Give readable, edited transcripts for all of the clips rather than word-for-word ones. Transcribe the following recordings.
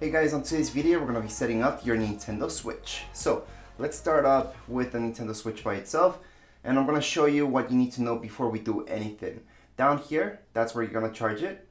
Hey guys, on today's video we're going to be setting up your Nintendo Switch. So let's start up with the Nintendo Switch by itself, and I'm going to show you what you need to know before we do anything. Down here, that's where you're going to charge it.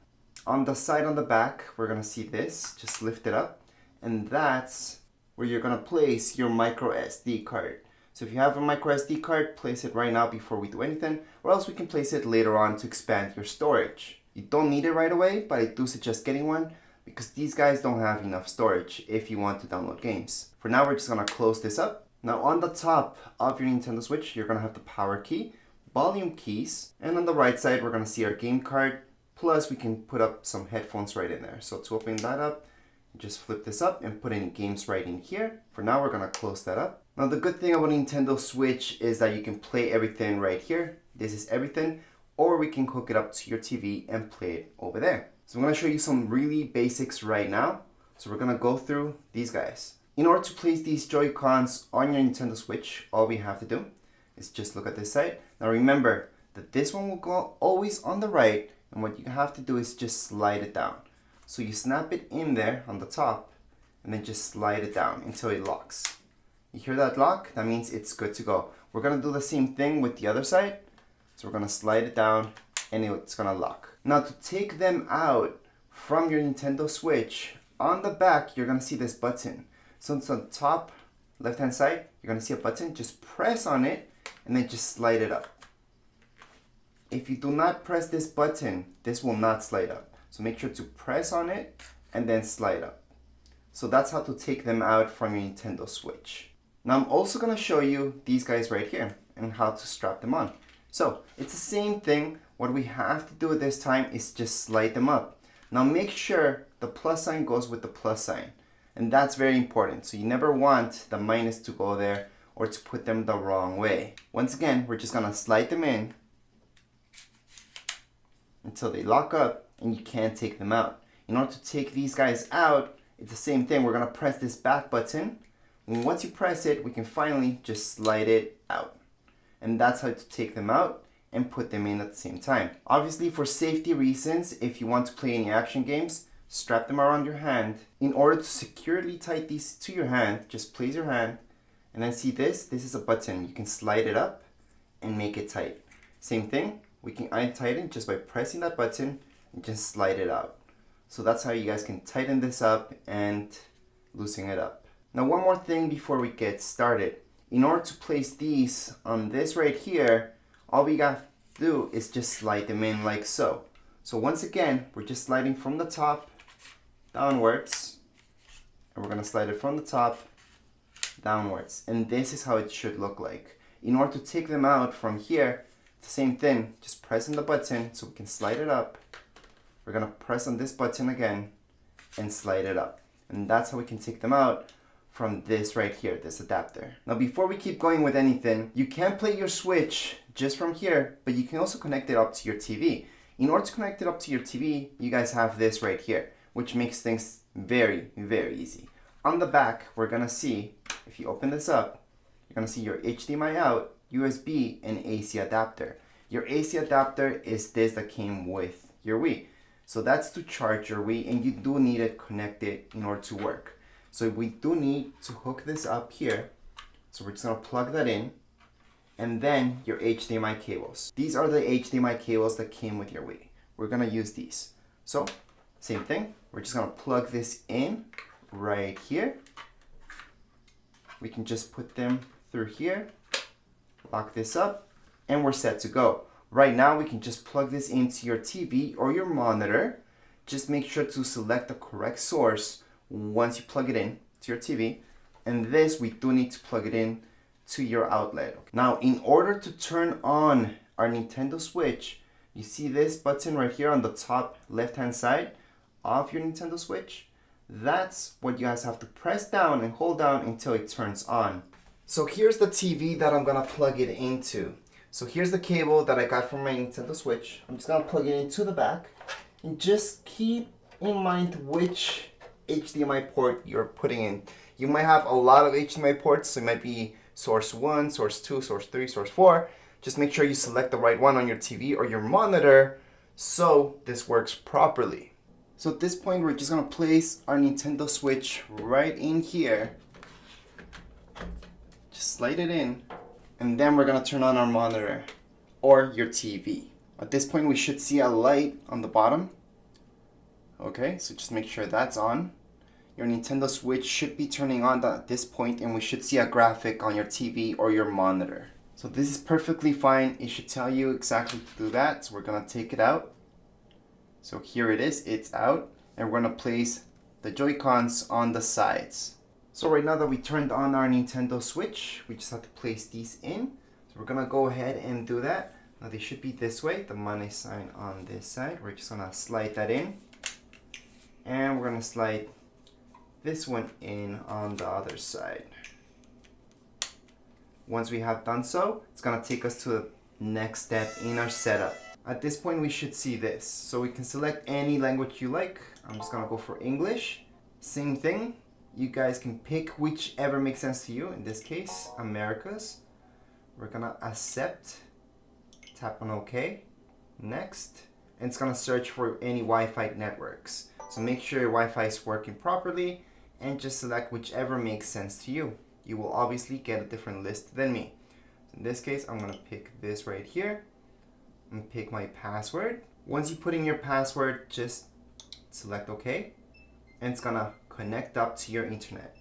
On the side on the back, we're going to see this. Just lift it up, and that's where you're going to place your micro SD card. So if you have a micro SD card, place it right now before we do anything, or else we can place it later on to expand your storage. You don't need it right away, but I do suggest getting one because these guys don't have enough storage if you want to download games. For now, we're just gonna close this up. Now on the top of your Nintendo Switch, you're gonna have the power key, volume keys, and on the right side, we're gonna see our game card, plus we can put up some headphones right in there. So to open that up, just flip this up and put in games right in here. For now, we're gonna close that up. Now the good thing about Nintendo Switch is that you can play everything right here. This is everything, or we can hook it up to your TV and play it over there. So I'm gonna show you some really basics right now. So we're gonna go through these guys. In order to place these Joy-Cons on your Nintendo Switch, all we have to do is just look at this side. Now remember that this one will go always on the right, and what you have to do is just slide it down. So you snap it in there on the top, and then just slide it down until it locks. You hear that lock? That means it's good to go. We're gonna do the same thing with the other side. So we're gonna slide it down and it's gonna lock. Now to take them out from your Nintendo Switch, on the back you're gonna see this button. So it's on the top left hand side, you're gonna see a button. Just press on it and then just slide it up. If you do not press this button, this will not slide up. So make sure to press on it and then slide up. So that's how to take them out from your Nintendo Switch. Now I'm also going to show you these guys right here and how to strap them on. So it's the same thing. What we have to do this time is just slide them up. Now make sure the plus sign goes with the plus sign. And that's very important. So you never want the minus to go there or to put them the wrong way. Once again, we're just going to slide them in until they lock up and you can't take them out. In order to take these guys out, it's the same thing. We're going to press this back button. And once you press it, we can finally just slide it out. And that's how to take them out and put them in at the same time. Obviously, for safety reasons, if you want to play any action games, strap them around your hand. In order to securely tie these to your hand, just place your hand and then see this. This is a button. You can slide it up and make it tight. Same thing, we can untighten just by pressing that button and just slide it out. So that's how you guys can tighten this up and loosen it up. Now one more thing before we get started. In order to place these on this right here, all we got to do is just slide them in like so. So once again, we're just sliding from the top downwards, and we're going to slide it from the top downwards. And this is how it should look like. In order to take them out from here, it's the same thing. Just pressing the button so we can slide it up. We're going to press on this button again and slide it up. And that's how we can take them out from this right here, this adapter. Now before we keep going with anything, you can play your Switch just from here, but you can also connect it up to your TV. In order to connect it up to your TV, you guys have this right here, which makes things very, very easy. On the back, we're gonna see, if you open this up, you're gonna see your HDMI out, USB, and AC adapter. Your AC adapter is this that came with your Wii. So that's to charge your Wii, and you do need it connected in order to work. So we do need to hook this up here. So we're just gonna plug that in, and then your HDMI cables. These are the HDMI cables that came with your Wii. We're gonna use these. So same thing, we're just gonna plug this in right here. We can just put them through here, lock this up, and we're set to go. Right now, we can just plug this into your TV or your monitor. Just make sure to select the correct source once you plug it in to your TV. And this, we do need to plug it in to your outlet. Now, in order to turn on our Nintendo Switch, you see this button right here on the top left-hand side of your Nintendo Switch. That's what you guys have to press down and hold down until it turns on. So here's the TV that I'm gonna plug it into. So here's the cable that I got from my Nintendo Switch. I'm just gonna plug it into the back. And just keep in mind which HDMI port you're putting in. You might have a lot of HDMI ports, so it might be source 1, source 2, source 3, source 4. Just make sure you select the right one on your TV or your monitor so this works properly. So at this point, we're just gonna place our Nintendo Switch right in here. Just slide it in, and then we're gonna turn on our monitor or your TV. At this point, we should see a light on the bottom. Okay, so just make sure that's on. Your Nintendo Switch should be turning on at this point, and we should see a graphic on your TV or your monitor. So this is perfectly fine. It should tell you exactly to do that. So we're gonna take it out. So here it is, it's out. And we're gonna place the Joy-Cons on the sides. So right now that we turned on our Nintendo Switch, we just have to place these in. So we're gonna go ahead and do that. Now they should be this way, the money sign on this side. We're just gonna slide that in. And we're gonna slide this one in on the other side. Once we have done so, it's gonna take us to the next step in our setup. At this point, we should see this. So we can select any language you like. I'm just gonna go for English. Same thing. You guys can pick whichever makes sense to you. In this case, Americas. We're gonna accept. Tap on OK. Next. And it's gonna search for any Wi-Fi networks. So make sure your Wi-Fi is working properly and just select whichever makes sense to you. You will obviously get a different list than me. So in this case, I'm gonna pick this right here and pick my password. Once you put in your password, just select OK, and it's gonna connect up to your internet.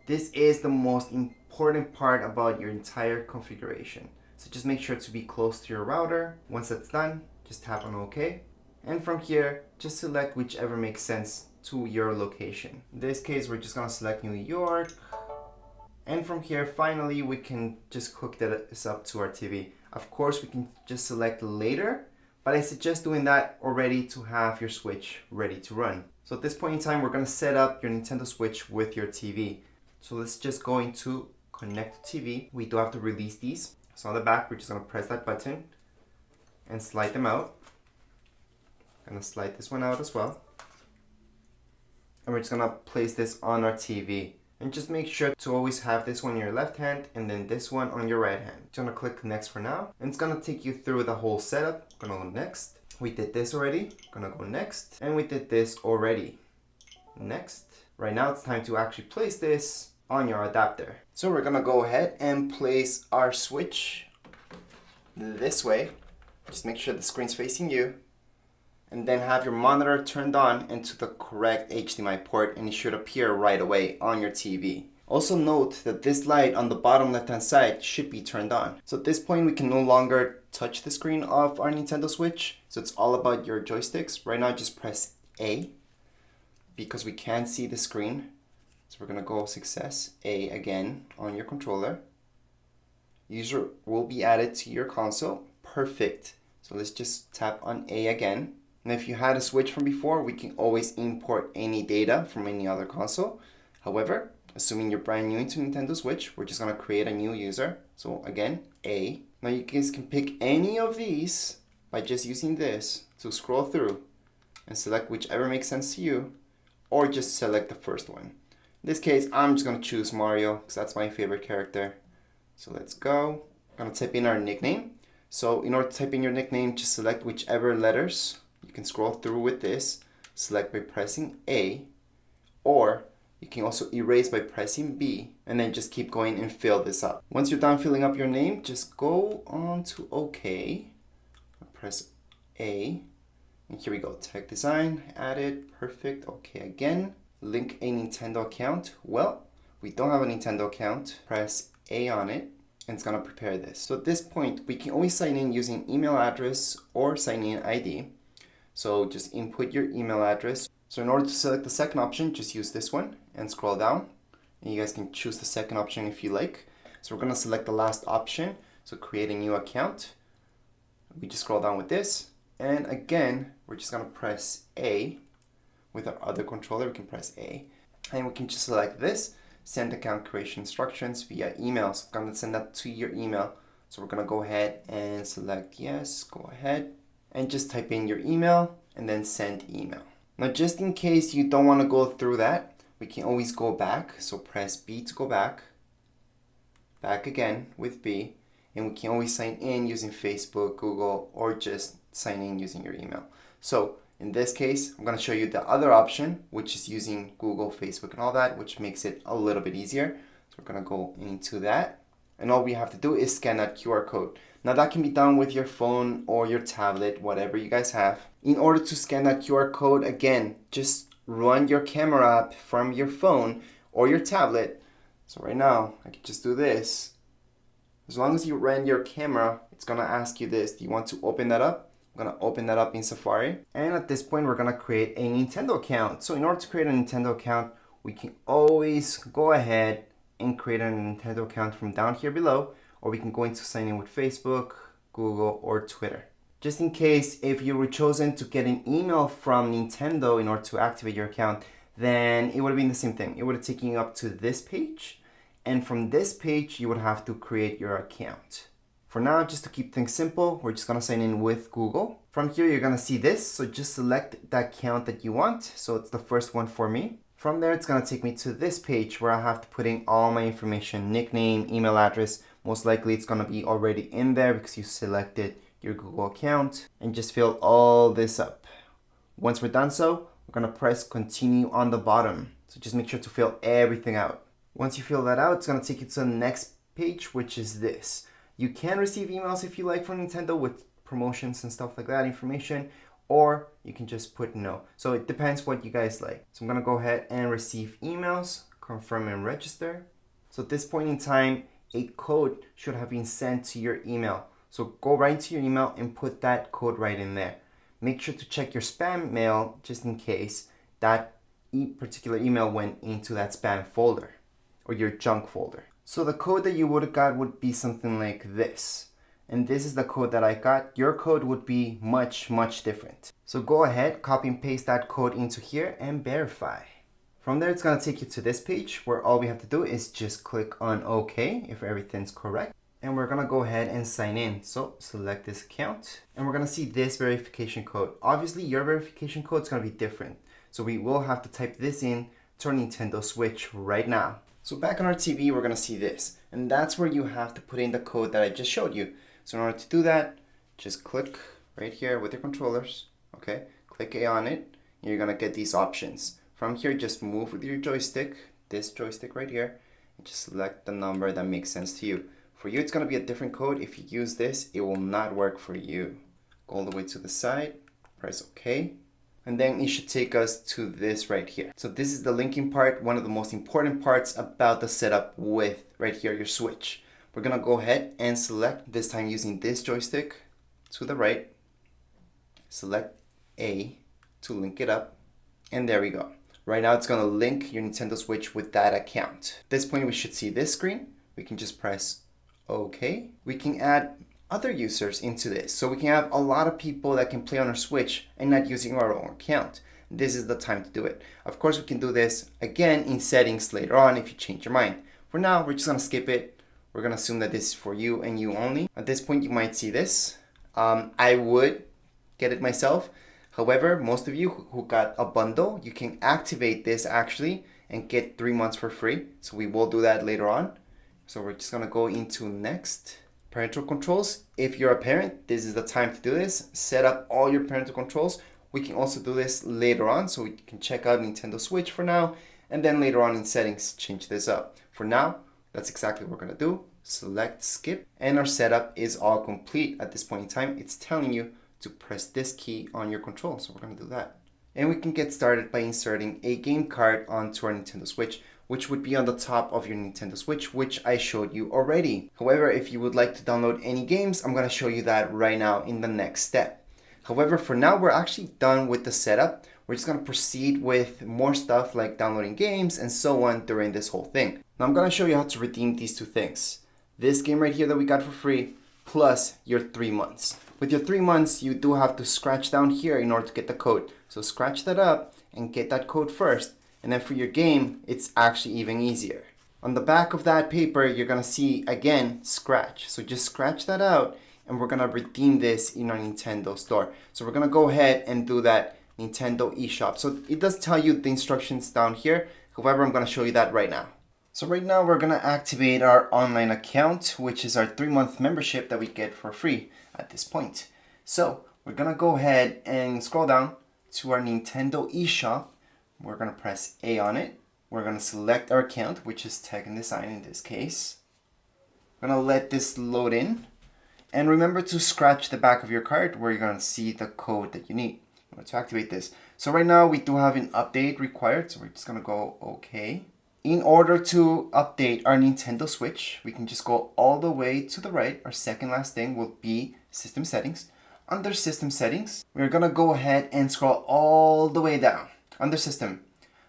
This is the most important part about your entire configuration. So just make sure to be close to your router. Once that's done, just tap on OK. And from here, just select whichever makes sense to your location. In this case, we're just gonna select New York. And from here, finally, we can just hook this up to our TV. Of course, we can just select later, but I suggest doing that already to have your Switch ready to run. So at this point in time, we're gonna set up your Nintendo Switch with your TV. So let's just go into connect to TV. We do have to release these. So on the back, we're just gonna press that button and slide them out. I'm gonna slide this one out as well. And we're just gonna place this on our TV. And just make sure to always have this one in your left hand and then this one on your right hand. Just gonna click next for now. And it's gonna take you through the whole setup. Gonna go next. We did this already. Gonna go next. And we did this already. Next. Right now it's time to actually place this on your adapter. So we're gonna go ahead and place our Switch this way. Just make sure the screen's facing you. And then have your monitor turned on into the correct HDMI port, and it should appear right away on your TV. Also note that this light on the bottom left hand side should be turned on. So at this point we can no longer touch the screen of our Nintendo Switch. So it's all about your joysticks. Right now just press A because we can't see the screen. So we're gonna go success, A again on your controller. User will be added to your console. Perfect. So let's just tap on A again. And if you had a Switch from before, we can always import any data from any other console. However, assuming you're brand new into Nintendo Switch, we're just gonna create a new user. So again, A. Now you guys can pick any of these by just using this to scroll through and select whichever makes sense to you, or just select the first one. In this case, I'm just gonna choose Mario because that's my favorite character. So let's go. I'm gonna type in our nickname. So in order to type in your nickname, just select whichever letters. You can scroll through with this, select by pressing A, or you can also erase by pressing B, and then just keep going and fill this up. Once you're done filling up your name, just go on to OK, press A, and here we go, tag design, added, perfect, OK again. Link a Nintendo account. Well, we don't have a Nintendo account. Press A on it, and it's gonna prepare this. So at this point, we can always sign in using email address or sign in ID. So just input your email address. So in order to select the second option, just use this one and scroll down. And you guys can choose the second option if you like. So we're gonna select the last option. So create a new account. We just scroll down with this. And again, we're just gonna press A. With our other controller, we can press A. And we can just select this, send account creation instructions via email. So I'm gonna send that to your email. So we're gonna go ahead and select yes, go ahead. And just type in your email and then send email. Now just in case you don't want to go through that, we can always go back. So press B to go back, back again with B, and we can always sign in using Facebook, Google, or just sign in using your email. So In this case, I'm going to show you the other option, which is using Google, Facebook, and all that, which makes it a little bit easier. So we're going to go into that. And all we have to do is scan that QR code. Now that can be done with your phone or your tablet, whatever you guys have. In order to scan that QR code, again, just run your camera app from your phone or your tablet. So right now, I can just do this. As long as you run your camera, it's going to ask you this. Do you want to open that up? I'm going to open that up in Safari. And at this point, we're going to create a Nintendo account. So in order to create a Nintendo account, we can always go ahead and create a Nintendo account from down here below, or we can go into sign in with Facebook, Google, or Twitter. Just in case, if you were chosen to get an email from Nintendo in order to activate your account, then it would have been the same thing. It would have taken you up to this page, and from this page, you would have to create your account. For now, just to keep things simple, we're just gonna sign in with Google. From here, you're gonna see this, so just select the account that you want. So it's the first one for me. From there, it's gonna take me to this page where I have to put in all my information, nickname, email address. Most likely it's gonna be already in there because you selected your Google account, and just fill all this up. Once we're done so, we're gonna press continue on the bottom. So just make sure to fill everything out. Once you fill that out, it's gonna take you to the next page, which is this. You can receive emails if you like from Nintendo with promotions and stuff like that, information, or you can just put no. So it depends what you guys like. So I'm gonna go ahead and receive emails, confirm and register. So at this point in time, a code should have been sent to your email. So go right into your email and put that code right in there. Make sure to check your spam mail just in case that particular email went into that spam folder or your junk folder. So the code that you would have got would be something like this. And this is the code that I got. Your code would be much, much different. So go ahead, copy and paste that code into here and verify. From there, it's gonna take you to this page where all we have to do is just click on OK if everything's correct. And we're gonna go ahead and sign in. So select this account and we're gonna see this verification code. Obviously, your verification code is gonna be different. So we will have to type this in to our Nintendo Switch right now. So back on our TV, we're gonna see this. And that's where you have to put in the code that I just showed you. So in order to do that, just click right here with your controllers, okay? Click A on it, and you're gonna get these options. From here, just move with your joystick, this joystick right here, and just select the number that makes sense to you. For you, it's gonna be a different code. If you use this, it will not work for you. Go all the way to the side, press OK, and then it should take us to this right here. So this is the linking part, one of the most important parts about the setup with right here, your Switch. We're gonna go ahead and select, this time using this joystick to the right, select A to link it up, and there we go. Right now it's gonna link your Nintendo Switch with that account. At this point we should see this screen. We can just press OK. We can add other users into this. So we can have a lot of people that can play on our Switch and not using our own account. This is the time to do it. Of course we can do this again in settings later on if you change your mind. For now, we're just gonna skip it. We're gonna assume that this is for you and you only. At this point, you might see this. I would get it myself. However, most of you who got a bundle, you can activate this actually and get 3 months for free. So we will do that later on. So we're just gonna go into next. Parental controls. If you're a parent, this is the time to do this. Set up all your parental controls. We can also do this later on, so we can check out Nintendo Switch for now, and then later on in settings, change this up. For now, that's exactly what we're gonna do. Select skip, and our setup is all complete. At this point in time, it's telling you to press this key on your control, so we're gonna do that. And we can get started by inserting a game card onto our Nintendo Switch, which would be on the top of your Nintendo Switch, which I showed you already. However, if you would like to download any games, I'm gonna show you that right now in the next step. However, for now, we're actually done with the setup. We're just gonna proceed with more stuff like downloading games and so on during this whole thing. Now I'm gonna show you how to redeem these two things. This game right here that we got for free, plus your 3 months. With your 3 months, you do have to scratch down here in order to get the code. So scratch that up and get that code first. And then for your game, it's actually even easier. On the back of that paper, you're gonna see, again, scratch. So just scratch that out and we're gonna redeem this in our Nintendo store. So we're gonna go ahead and do that Nintendo eShop. So it does tell you the instructions down here. However, I'm gonna show you that right now. So right now we're gonna activate our online account, which is our 3-month membership that we get for free at this point. So we're gonna go ahead and scroll down to our Nintendo eShop. We're going to press A on it. We're going to select our account, which is Tech and Design in this case. We're going to let this load in. And remember to scratch the back of your card where you're going to see the code that you need to activate this. So right now we do have an update required, so we're just going to go OK. In order to update our Nintendo Switch, we can just go all the way to the right. Our second last thing will be System Settings. Under System Settings, we're going to go ahead and scroll all the way down. Under System,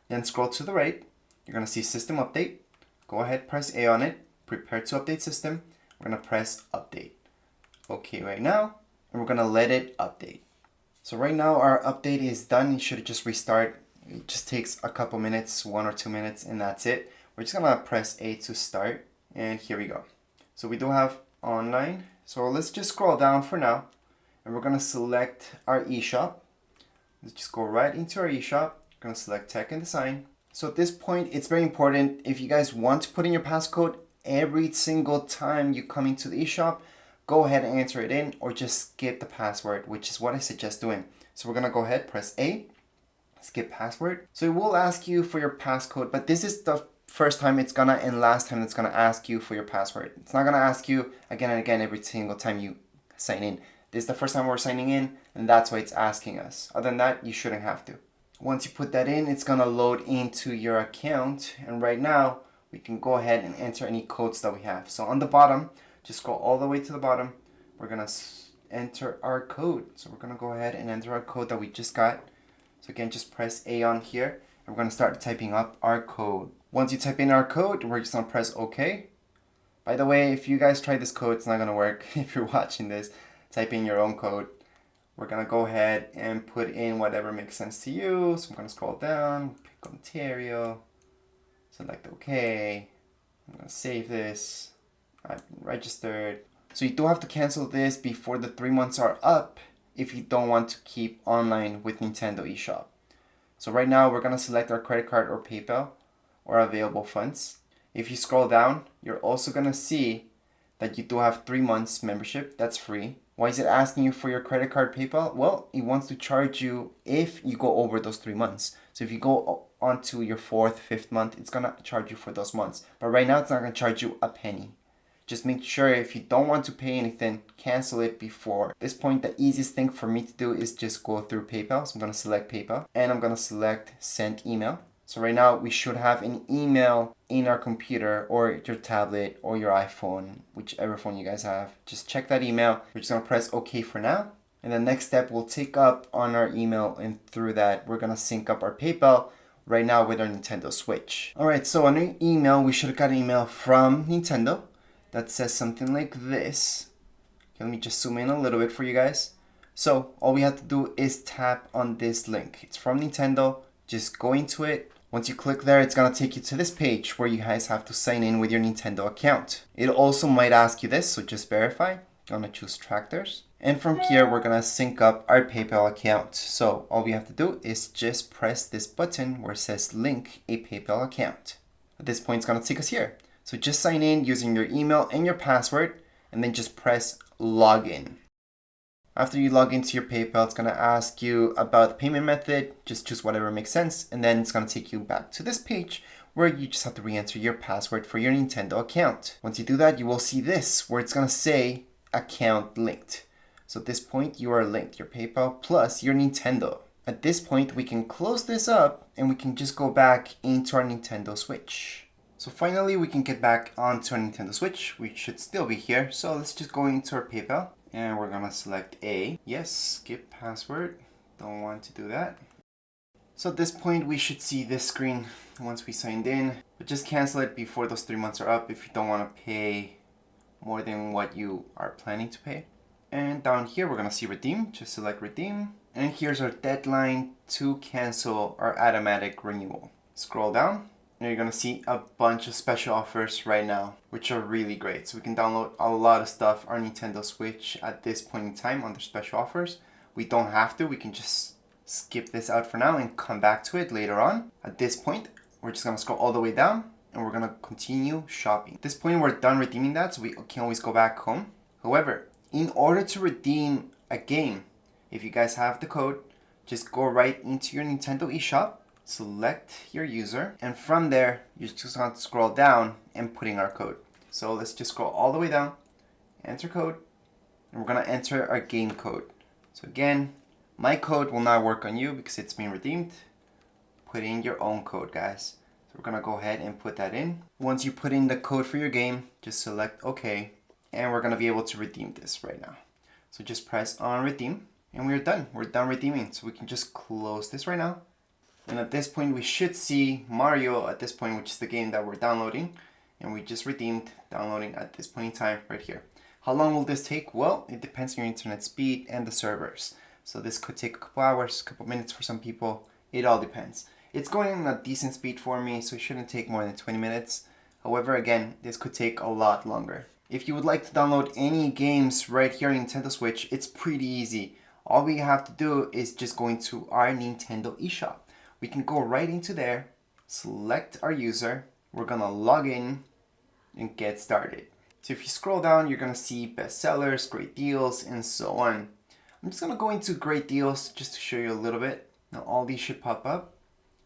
then scroll to the right. You're going to see System Update. Go ahead, press A on it. Prepare to update system. We're going to press Update. OK right now, and we're going to let it update. So right now our update is done. It should just restart. It just takes a couple minutes, 1 or 2 minutes, and that's it. We're just going to press A to start, and here we go. So we do have online. So let's just scroll down for now, and we're going to select our eShop. Let's just go right into our eShop. We're going to select Tech and Design. So at this point, it's very important, if you guys want to put in your passcode every single time you come into the eShop, go ahead and enter it in, or just skip the password, which is what I suggest doing. So we're going to go ahead, press A, skip password. So it will ask you for your passcode, but this is the first time it's gonna and last time it's gonna ask you for your password. It's not gonna ask you again and again every single time you sign in. This is the first time we're signing in, and that's why it's asking us. Other than that, you shouldn't have to. Once you put that in, it's gonna load into your account, and right now we can go ahead and enter any codes that we have. So on the bottom, just go all the way to the bottom. We're gonna enter our code. So we're gonna go ahead and enter our code that we just got. So again, just press A on here, and we're gonna start typing up our code. Once you type in our code, we're just gonna press OK. By the way, if you guys try this code, it's not gonna work. If you're watching this, type in your own code. We're gonna go ahead and put in whatever makes sense to you. So I'm gonna scroll down, pick Ontario, select OK. I'm gonna save this. I've been registered. So you do have to cancel this before the 3 months are up if you don't want to keep online with Nintendo eShop. So right now we're gonna select our credit card or PayPal or available funds. If you scroll down, you're also gonna see that you do have 3 months membership. That's free. Why is it asking you for your credit card, PayPal? Well, it wants to charge you if you go over those 3 months. So if you go on to your 4th, 5th month, it's gonna charge you for those months. But right now, it's not gonna charge you a penny. Just make sure if you don't want to pay anything, cancel it before. At this point, the easiest thing for me to do is just go through PayPal. So I'm gonna select PayPal, and I'm gonna select Send Email. So right now, we should have an email in our computer or your tablet or your iPhone, whichever phone you guys have. Just check that email. We're just gonna press OK for now. And the next step we'll take up on our email, and through that, we're gonna sync up our PayPal right now with our Nintendo Switch. All right, so on our email, we should have got an email from Nintendo that says something like this. Okay, let me just zoom in a little bit for you guys. So all we have to do is tap on this link. It's from Nintendo. Just go into it. Once you click there, it's gonna take you to this page where you guys have to sign in with your Nintendo account. It also might ask you this, so just verify. I'm gonna choose Tractors. And from here, we're gonna sync up our PayPal account. So all we have to do is just press this button where it says link a PayPal account. At this point, it's gonna take us here. So just sign in using your email and your password, and then just press login. After you log into your PayPal, it's gonna ask you about the payment method. Just choose whatever makes sense, and then it's gonna take you back to this page where you just have to re-enter your password for your Nintendo account. Once you do that, you will see this where it's gonna say account linked. So at this point, you are linked, your PayPal plus your Nintendo. At this point, we can close this up and we can just go back into our Nintendo Switch. So finally, we can get back onto our Nintendo Switch. We should still be here. So let's just go into our PayPal. And we're gonna select A. Yes, skip password. Don't want to do that. So at this point, we should see this screen once we signed in. But just cancel it before those 3 months are up if you don't want to pay more than what you are planning to pay. And down here, we're gonna see redeem. Just select redeem. And here's our deadline to cancel our automatic renewal. Scroll down. And you're gonna see a bunch of special offers right now, which are really great. So we can download a lot of stuff on Nintendo Switch at this point in time under special offers. We don't have to, we can just skip this out for now and come back to it later on. At this point, we're just gonna scroll all the way down and we're gonna continue shopping. At this point, we're done redeeming that, so we can always go back home. However, in order to redeem a game, if you guys have the code, just go right into your Nintendo eShop, select your user, and from there, you just want to scroll down and put in our code. So let's just scroll all the way down, enter code, and we're gonna enter our game code. So again, my code will not work on you because it's been redeemed. Put in your own code, guys. So we're gonna go ahead and put that in. Once you put in the code for your game, just select OK, and we're gonna be able to redeem this right now. So just press on redeem, and we're done. We're done redeeming. So we can just close this right now. And at this point, we should see Mario at this point, which is the game that we're downloading. And we just redeemed downloading at this point in time right here. How long will this take? Well, it depends on your internet speed and the servers. So this could take a couple hours, a couple minutes for some people. It all depends. It's going at a decent speed for me, so it shouldn't take more than 20 minutes. However, again, this could take a lot longer. If you would like to download any games right here on Nintendo Switch, it's pretty easy. All we have to do is just go into our Nintendo eShop. We can go right into there, select our user, we're gonna log in and get started. So if you scroll down, you're gonna see bestsellers, great deals, and so on. I'm just gonna go into great deals just to show you a little bit. Now all these should pop up,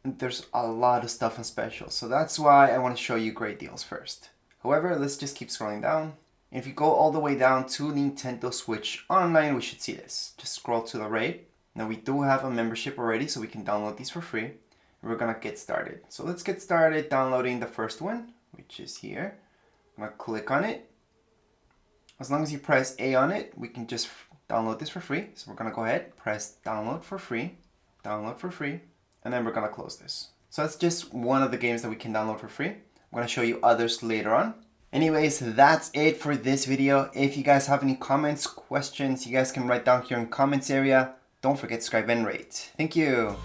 and there's a lot of stuff on special. So that's why I wanna show you great deals first. However, let's just keep scrolling down. If you go all the way down to Nintendo Switch Online, we should see this. Just scroll to the right. Now we do have a membership already, so we can download these for free. We're gonna get started. So let's get started downloading the first one, which is here. I'm gonna click on it. As long as you press A on it, we can just download this for free. So we're gonna go ahead, press download for free, and then we're gonna close this. So that's just one of the games that we can download for free. I'm gonna show you others later on. Anyways, that's it for this video. If you guys have any comments, questions, you guys can write down here in the comments area. Don't forget to subscribe and rate. Thank you.